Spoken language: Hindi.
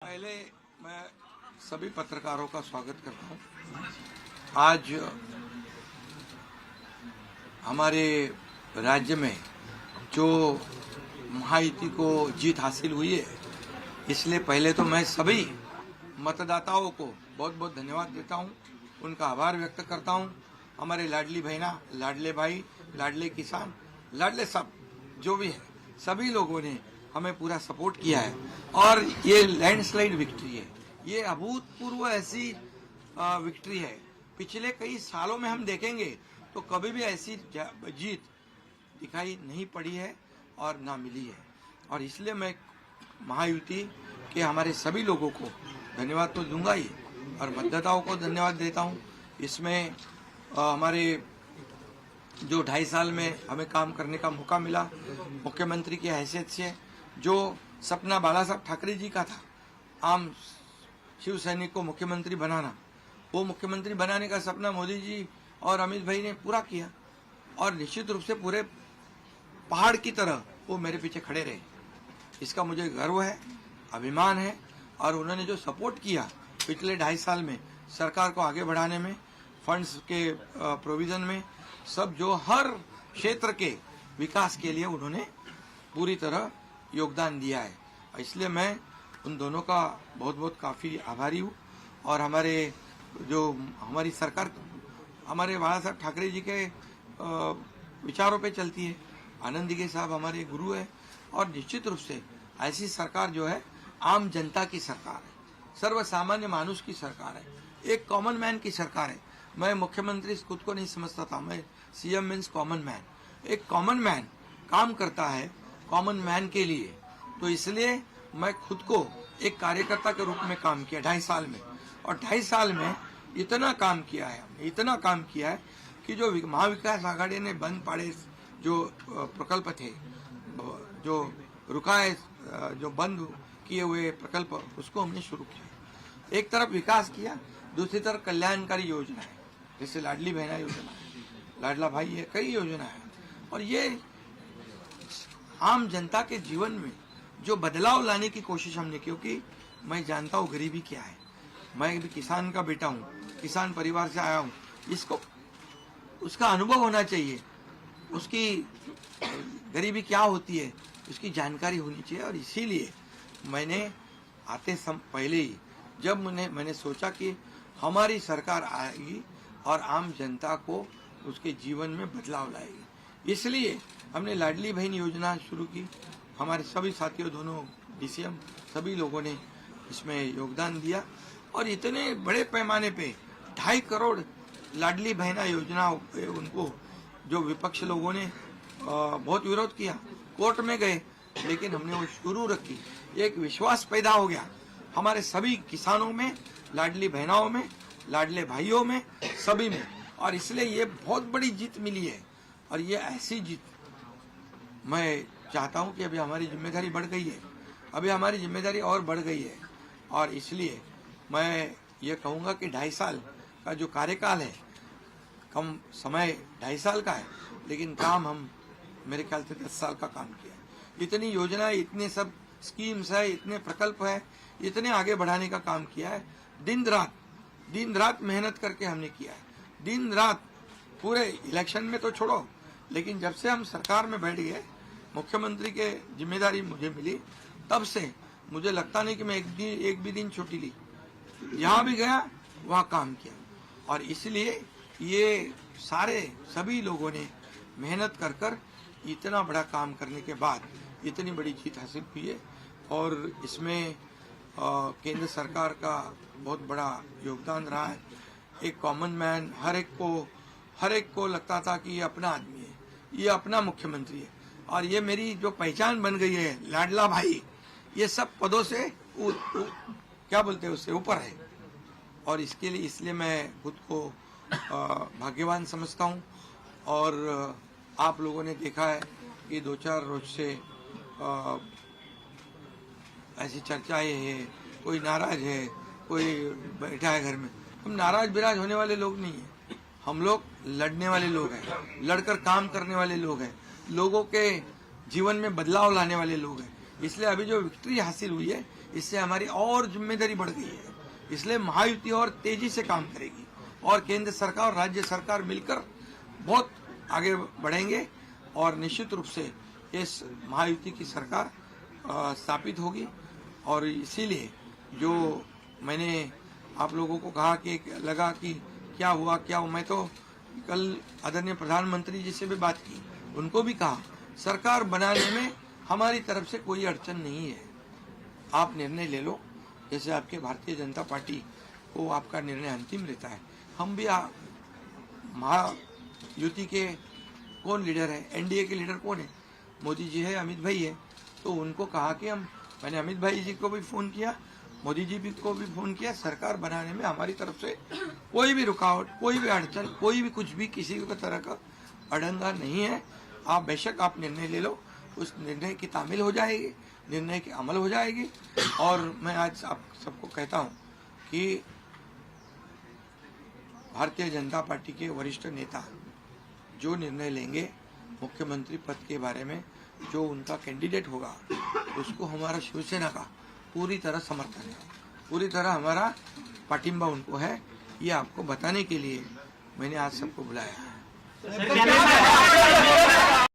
पहले मैं सभी पत्रकारों का स्वागत करता हूं। आज हमारे राज्य में जो महायुति को जीत हासिल हुई है, इसलिए पहले तो मैं सभी मतदाताओं को बहुत बहुत धन्यवाद देता हूं, उनका आभार व्यक्त करता हूं। हमारे लाडली बहना, लाडले भाई, लाडले किसान, लाडले सब जो भी है, सभी लोगों ने हमें पूरा सपोर्ट किया है और ये लैंडस्लाइड विक्ट्री है। ये अभूतपूर्व ऐसी विक्ट्री है। पिछले कई सालों में हम देखेंगे तो कभी भी ऐसी जीत दिखाई नहीं पड़ी है और ना मिली है। और इसलिए मैं महायुति के हमारे सभी लोगों को धन्यवाद तो दूंगा ही और मतदाताओं को धन्यवाद देता हूं। इसमें हमारे जो 2.5 साल में हमें काम करने का मौका मिला, मुख्यमंत्री की हैसियत से जो सपना बाला साहब ठाकरे जी का था, आम शिव सैनिक को मुख्यमंत्री बनाना, वो मुख्यमंत्री बनाने का सपना मोदी जी और अमित भाई ने पूरा किया और निश्चित रूप से पूरे पहाड़ की तरह वो मेरे पीछे खड़े रहे। इसका मुझे गर्व है, अभिमान है। और उन्होंने जो सपोर्ट किया पिछले 2.5 साल में सरकार को आगे बढ़ाने में, फंड्स के प्रोविजन में, सब जो हर क्षेत्र के विकास के लिए उन्होंने पूरी तरह योगदान दिया है। इसलिए मैं उन दोनों का बहुत बहुत काफ़ी आभारी हूँ। और हमारी सरकार हमारे बाला साहब ठाकरे जी के विचारों पे चलती है। आनंद दिघे साहब हमारे गुरु है और निश्चित रूप से ऐसी सरकार जो है आम जनता की सरकार है, सर्वसामान्य मानुष की सरकार है, एक कॉमन मैन की सरकार है। मैं मुख्यमंत्री खुद को नहीं समझता था, मैं सीएम मीन्स कॉमन मैन। एक कॉमन मैन काम करता है कॉमन मैन के लिए, तो इसलिए मैं खुद को एक कार्यकर्ता के रूप में काम किया 2.5 साल में। और 2.5 साल में इतना काम किया है कि जो महाविकास आघाड़ी ने बंद पड़े जो प्रकल्प थे, जो रुकाए, जो बंद किए हुए प्रकल्प, उसको हमने शुरू किया। एक तरफ विकास किया, दूसरी तरफ कल्याणकारी योजना है, जैसे लाडली बहना योजना है, लाडला भाई है, कई योजना है। और ये आम जनता के जीवन में जो बदलाव लाने की कोशिश हमने, क्योंकि मैं जानता हूँ गरीबी क्या है। मैं भी किसान का बेटा हूँ, किसान परिवार से आया हूँ। इसको उसका अनुभव होना चाहिए, उसकी गरीबी क्या होती है उसकी जानकारी होनी चाहिए। और इसीलिए मैंने आते पहले ही जब मैंने सोचा कि हमारी सरकार आएगी और आम जनता को उसके जीवन में बदलाव लाएगी, इसलिए हमने लाडली बहन योजना शुरू की। हमारे सभी साथियों, दोनों डीसीएम, सभी लोगों ने इसमें योगदान दिया और इतने बड़े पैमाने पे 2.5 करोड़ लाडली बहना योजना उनको जो विपक्ष लोगों ने बहुत विरोध किया, कोर्ट में गए, लेकिन हमने वो शुरू रखी। एक विश्वास पैदा हो गया हमारे सभी किसानों में, लाडली बहनाओं में, लाडले भाइयों में, सभी में। और इसलिए ये बहुत बड़ी जीत मिली है। और ये ऐसी जीत मैं चाहता हूं कि अभी हमारी जिम्मेदारी बढ़ गई है, अभी हमारी जिम्मेदारी और बढ़ गई है। और इसलिए मैं ये कहूँगा कि 2.5 साल का जो कार्यकाल है, कम समय 2.5 साल का है, लेकिन काम हम मेरे ख्याल से 10 साल का काम किया है। इतनी योजनाएं, इतने सब स्कीम्स है, इतने प्रकल्प है, इतने आगे बढ़ाने का काम किया है। दिन रात मेहनत करके हमने किया है, दिन रात। पूरे इलेक्शन में तो छोड़ो, लेकिन जब से हम सरकार में बैठ गए, मुख्यमंत्री के जिम्मेदारी मुझे मिली, तब से मुझे लगता नहीं कि मैं एक भी दिन छुट्टी ली। यहाँ भी गया, वहाँ काम किया। और इसलिए ये सभी लोगों ने मेहनत कर इतना बड़ा काम करने के बाद इतनी बड़ी जीत हासिल हुई है। और इसमें केंद्र सरकार का बहुत बड़ा योगदान रहा है। एक कॉमन मैन, हर एक को लगता था कि ये अपना आदमी है, ये अपना मुख्यमंत्री है। और ये मेरी जो पहचान बन गई है, लाडला भाई, ये सब पदों से क्या बोलते हैं, उससे ऊपर है। और इसलिए मैं खुद को भाग्यवान समझता हूँ। और आप लोगों ने देखा है कि 2-4 रोज से ऐसी चर्चाएं हैं, कोई नाराज है, कोई बैठा है घर में। हम नाराज बिराज होने वाले लोग नहीं हैं, हम लोग लड़ने वाले लोग हैं, लड़कर काम करने वाले लोग हैं, लोगों के जीवन में बदलाव लाने वाले लोग हैं। इसलिए अभी जो विक्ट्री हासिल हुई है, इससे हमारी और जिम्मेदारी बढ़ गई है। इसलिए महायुति और तेजी से काम करेगी और केंद्र सरकार और राज्य सरकार मिलकर बहुत आगे बढ़ेंगे और निश्चित रूप से इस महायुति की सरकार स्थापित होगी। और इसीलिए जो मैंने आप लोगों को कहा कि लगा कि क्या हुआ, मैं तो कल आदरणीय प्रधानमंत्री जी से भी बात की, उनको भी कहा सरकार बनाने में हमारी तरफ से कोई अड़चन नहीं है, आप निर्णय ले लो। जैसे आपके भारतीय जनता पार्टी को आपका निर्णय अंतिम रहता है, हम भी महायुति के कौन लीडर है, एनडीए के लीडर कौन है, मोदी जी है, अमित भाई है, तो उनको कहा कि मैंने अमित भाई जी को भी फोन किया, मोदी जी को भी फोन किया, सरकार बनाने में हमारी तरफ से कोई भी रुकावट, कोई भी अड़चन, कोई भी कुछ भी किसी भी तरह का अड़ंगा नहीं है। आप बेशक आप निर्णय ले लो, उस निर्णय की तामील हो जाएगी, निर्णय की अमल हो जाएगी। और मैं आज आप सबको कहता हूं कि भारतीय जनता पार्टी के वरिष्ठ नेता जो निर्णय लेंगे मुख्यमंत्री पद के बारे में, जो उनका कैंडिडेट होगा, उसको हमारा शिवसेना का पूरी तरह समर्थन है, पूरी तरह हमारा पाटिंबा उनको है। ये आपको बताने के लिए मैंने आज सबको बुलाया है।